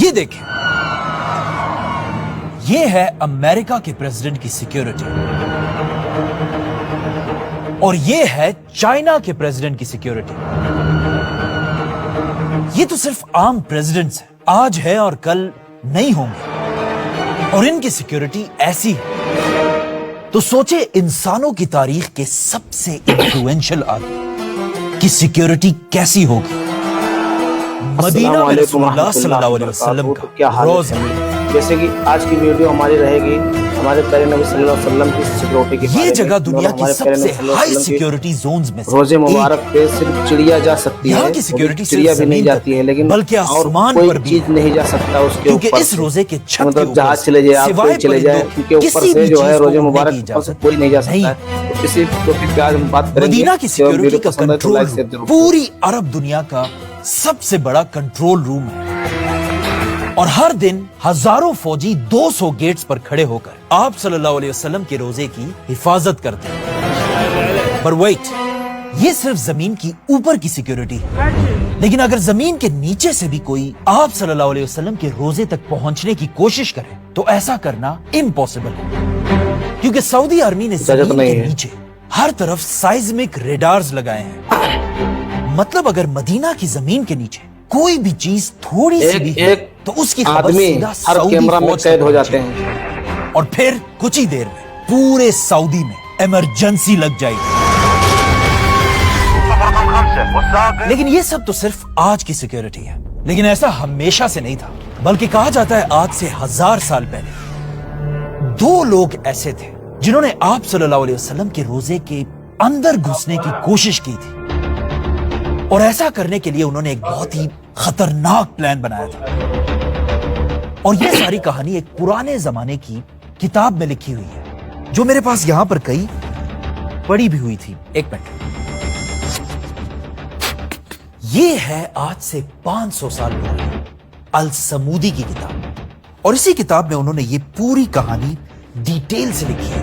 یہ دیکھیں، یہ ہے امریکہ کے پریزیڈنٹ کی سیکیورٹی اور یہ ہے چائنا کے پریزیڈنٹ کی سیکیورٹی. یہ تو صرف عام پریزیڈنٹس ہیں، آج ہے اور کل نہیں ہوں گے، اور ان کی سیکیورٹی ایسی ہے تو سوچے انسانوں کی تاریخ کے سب سے انفلوئنشل آدمی کی سیکیورٹی کیسی ہوگی. مدینہ میں رسول اللہ صلی اللہ علیہ وسلم کا روزہ. جیسے کہ آج کی ویڈیو ہماری رہے گی ہمارے پیارے نبی صلی اللہ علیہ وسلم کی سیکیورٹی کے بارے میں. یہ جگہ دنیا کی سب سے ہائی سیکیورٹی زونز میں سے روزے مبارک پہ صرف چڑیا جا سکتی ہے، یہاں کی سیکیورٹی چڑیا بھی نہیں جاتی ہے، لیکن بلکہ آسمان کوئی پر بھی چیز نہیں جا سکتا اس کے کیونکہ اوپر. اس روزے کے چھت کے مطلب جہاز چلے جائے، آپ کوئی چلے جائے، کیونکہ اوپر سے جو ہے روزے مبارک کوئی نہیں جا سکتا ہے. اسی ٹاپک پہ آج ہم بات کریں گے. مدینہ کی سیکیورٹی کا کنٹرول پوری عرب دنیا کا سب سے بڑا کنٹرول روم ہے، اور ہر دن ہزاروں فوجی 200 گیٹس پر کھڑے ہو کر آپ صلی اللہ علیہ وسلم کے روزے کی حفاظت کرتے ہیں. پر ویٹ، یہ صرف زمین کی اوپر کی سیکیورٹی ہے، لیکن اگر زمین کے نیچے سے بھی کوئی آپ صلی اللہ علیہ وسلم کے روزے تک پہنچنے کی کوشش کرے تو ایسا کرنا امپاسبل ہے، کیونکہ سعودی آرمی نے زمین کے نیچے ہر طرف سائزمک ریڈارز لگائے ہیں. مطلب اگر مدینہ کی زمین کے نیچے کوئی بھی چیز تھوڑی سی بھی ہے تو اس کی خبر آدمی سیدھا ہر سعودی کیمرہ میں فوج قید تک ہو جاتے پہنچے ہیں، گی، اور پھر کچھ ہی دیر میں پورے سعودی میں ایمرجنسی لگ جائے گی. لیکن یہ سب تو صرف آج کی سیکیورٹی ہے، لیکن ایسا ہمیشہ سے نہیں تھا، بلکہ کہا جاتا ہے آج سے 1000 سال پہلے 2 لوگ ایسے تھے جنہوں نے آپ صلی اللہ علیہ وسلم کے روزے کے اندر گھسنے کی کوشش کی تھی، اور ایسا کرنے کے لیے انہوں نے ایک بہت ہی خطرناک پلان بنایا تھا. اور یہ ساری کہانی ایک پرانے زمانے کی کتاب میں لکھی ہوئی ہے جو میرے پاس یہاں پر کئی پڑی بھی ہوئی تھی. ایک منٹ، یہ ہے آج سے 500 سال پہلے السمودی کی کتاب، اور اسی کتاب میں انہوں نے یہ پوری کہانی ڈیٹیل سے لکھی ہے.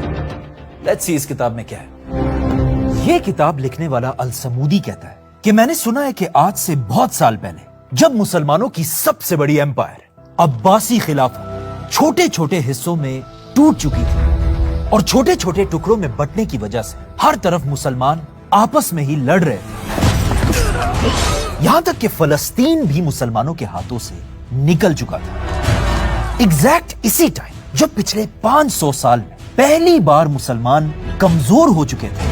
لیٹس سی اس کتاب میں کیا ہے. یہ کتاب لکھنے والا السمودی کہتا ہے کہ میں نے سنا ہے کہ آج سے بہت سال پہلے جب مسلمانوں کی سب سے بڑی ایمپائر عباسی خلافت چھوٹے چھوٹے حصوں میں ٹوٹ چکی تھی، اور چھوٹے چھوٹے ٹکڑوں میں بٹنے کی وجہ سے ہر طرف مسلمان آپس میں ہی لڑ رہے تھے، یہاں تک کہ فلسطین بھی مسلمانوں کے ہاتھوں سے نکل چکا تھا. ایگزیکٹ اسی ٹائم جب پچھلے 500 سال میں پہلی بار مسلمان کمزور ہو چکے تھے،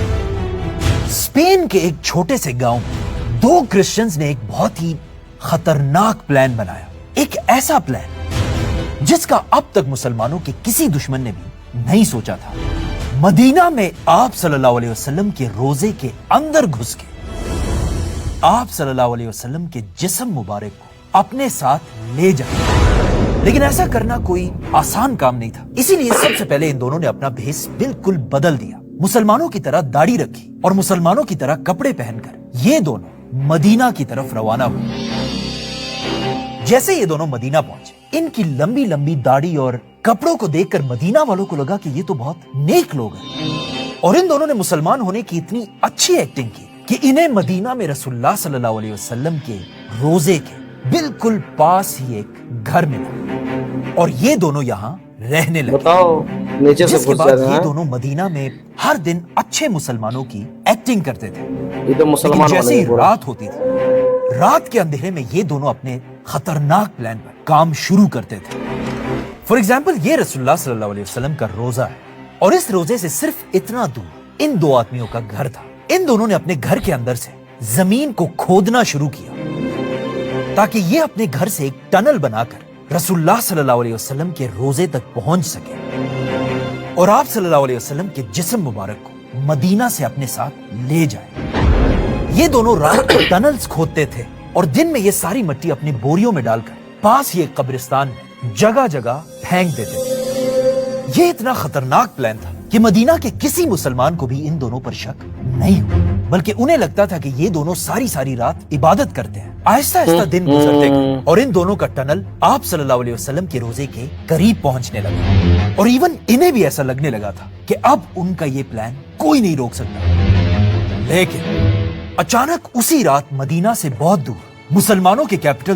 اسپین کے ایک چھوٹے سے گاؤں میں 2 کرسچنز نے ایک بہت ہی خطرناک پلان بنایا. ایک ایسا پلان جس کا اب تک مسلمانوں کے کسی دشمن نے بھی نہیں سوچا تھا. مدینہ میں آپ صلی اللہ علیہ وسلم کے روزے کے اندر گھس کے آپ صلی اللہ علیہ وسلم کے جسم مبارک کو اپنے ساتھ لے جائے. لیکن ایسا کرنا کوئی آسان کام نہیں تھا، اسی لیے سب سے پہلے ان دونوں نے اپنا بھیس بالکل بدل دیا. مسلمانوں کی طرح داڑھی رکھی اور مسلمانوں کی طرح کپڑے پہن کر یہ دونوں مدینہ کی طرف روانہ ہوئے. جیسے یہ دونوں مدینہ پہنچے، ان کی لمبی لمبی داڑھی اور کپڑوں کو دیکھ کر مدینہ والوں کو لگا کہ یہ تو بہت نیک لوگ ہیں، اور ان دونوں نے مسلمان ہونے کی اتنی اچھی ایکٹنگ کی کہ انہیں مدینہ میں رسول اللہ صلی اللہ علیہ وسلم کے روزے کے بالکل پاس ہی ایک گھر ملا، اور یہ دونوں یہاں رہنے لگے. بتاؤ نیچے سے جس کے گھس بعد جاتے یہ ہیں. دونوں مدینہ میں ہر دن اچھے مسلمانوں کی ایکٹنگ کرتے تھے. یہ تو مسلمان لیکن جیسے ہونے ہی پورا. رات ہوتی تھی، رات کے اندھیرے میں یہ دونوں اپنے خطرناک پلان پر کام شروع کرتے تھے. فار ایگزامپل، یہ رسول اللہ صلی اللہ علیہ وسلم کا روزہ ہے، اور اس روزے سے صرف اتنا دور ان 2 آدمیوں کا گھر تھا. ان دونوں نے اپنے گھر کے اندر سے زمین کو کھودنا شروع کیا تاکہ یہ اپنے گھر سے ایک ٹنل بنا کر رسول اللہ صلی اللہ علیہ وسلم کے روزے تک پہنچ سکے، اور آپ صلی اللہ علیہ وسلم کے جسم مبارک کو مدینہ سے اپنے ساتھ لے جائے. یہ دونوں رات کو ٹنلز کھودتے تھے اور دن میں یہ ساری مٹی اپنی بوریوں میں ڈال کر پاس ہی ایک قبرستان میں جگہ جگہ پھینک دیتے تھے. یہ اتنا خطرناک پلان تھا کہ مدینہ کے کسی مسلمان کو بھی ان دونوں پر شک نہیں ہوا، بلکہ انہیں لگتا تھا کہ یہ دونوں ساری رات عبادت کرتے ہیں. آہستہ آہستہ دن گزرتے گئے اور ان دونوں کا ٹنل آپ صلی اللہ علیہ وسلم کے روزے کے قریب پہنچنے لگا، اور ایون انہیں بھی ایسا لگنے لگا تھا کہ اب ان کا یہ پلان کوئی نہیں روک سکتا. لیکن اچانک اسی رات مدینہ سے بہت دور مسلمانوں کے کیپٹل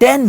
10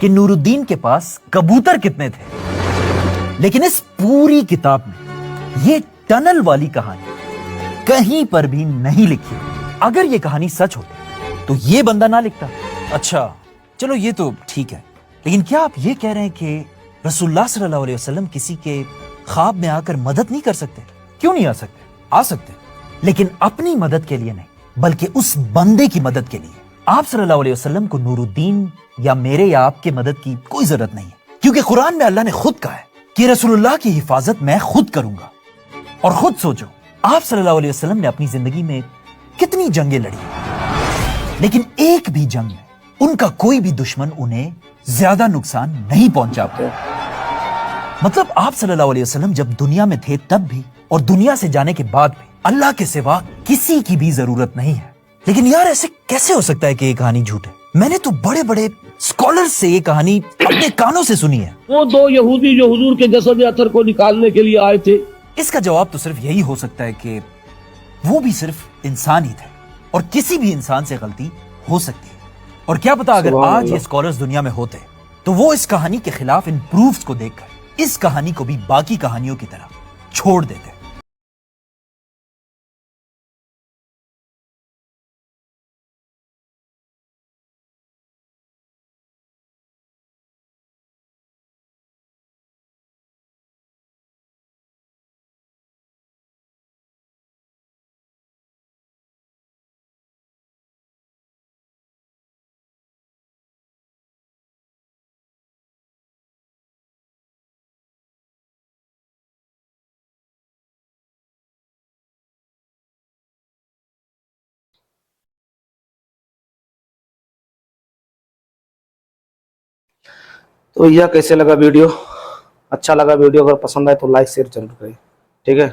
کہ نور الدین کے پاس کبوتر کتنے تھے، لیکن اس پوری کتاب میں یہ ٹنل والی کہانی کہیں پر بھی نہیں لکھی۔ اگر یہ کہانی سچ ہوتی تو یہ بندہ نہ لکھتا۔ اچھا چلو یہ تو ٹھیک ہے، لیکن کیا آپ یہ کہہ رہے ہیں کہ رسول اللہ صلی اللہ علیہ وسلم کسی کے خواب میں آ کر مدد نہیں کر سکتے؟ کیوں نہیں آ سکتے؟ آ سکتے، لیکن اپنی مدد کے لیے نہیں، بلکہ اس بندے کی مدد کے لیے۔ آپ صلی اللہ علیہ وسلم کو نور الدین یا میرے یا آپ کے مدد کی کوئی ضرورت نہیں ہے، کیونکہ قرآن میں اللہ نے خود کہا ہے کہ رسول اللہ کی حفاظت میں خود کروں گا۔ اور خود سوچو، آپ صلی اللہ علیہ وسلم نے اپنی زندگی میں کتنی جنگیں لڑی، لیکن ایک بھی جنگ میں ان کا کوئی بھی دشمن انہیں زیادہ نقصان نہیں پہنچا پایا۔ مطلب آپ صلی اللہ علیہ وسلم جب دنیا میں تھے تب بھی اور دنیا سے جانے کے بعد بھی اللہ کے سوا کسی کی بھی ضرورت نہیں ہے۔ لیکن یار ایسے کیسے ہو سکتا ہے کہ یہ کہانی جھوٹ ہے؟ میں نے تو بڑے بڑے اسکالر سے یہ کہانی اپنے کانوں سے سنی ہے۔ وہ دو یہودی جو حضور کے جسد اطہر کو نکالنے کے لیے آئے تھے، اس کا جواب تو صرف یہی ہو سکتا ہے کہ وہ بھی صرف انسان ہی تھے، اور کسی بھی انسان سے غلطی ہو سکتی ہے۔ اور کیا پتا اگر سبحان آج اللہ۔ یہ اسکالرز دنیا میں ہوتے تو وہ اس کہانی کے خلاف ان پروفز کو دیکھ کر اس کہانی کو بھی باقی کہانیوں کی طرح چھوڑ دیتے۔ تو یہ کیسے لگا ویڈیو؟ اچھا لگا ویڈیو، اگر پسند آئے تو لائک شیئر ضرور کریں، ٹھیک ہے؟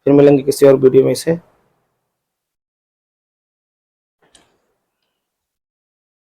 پھر ملیں گے کسی اور ویڈیو میں، اسے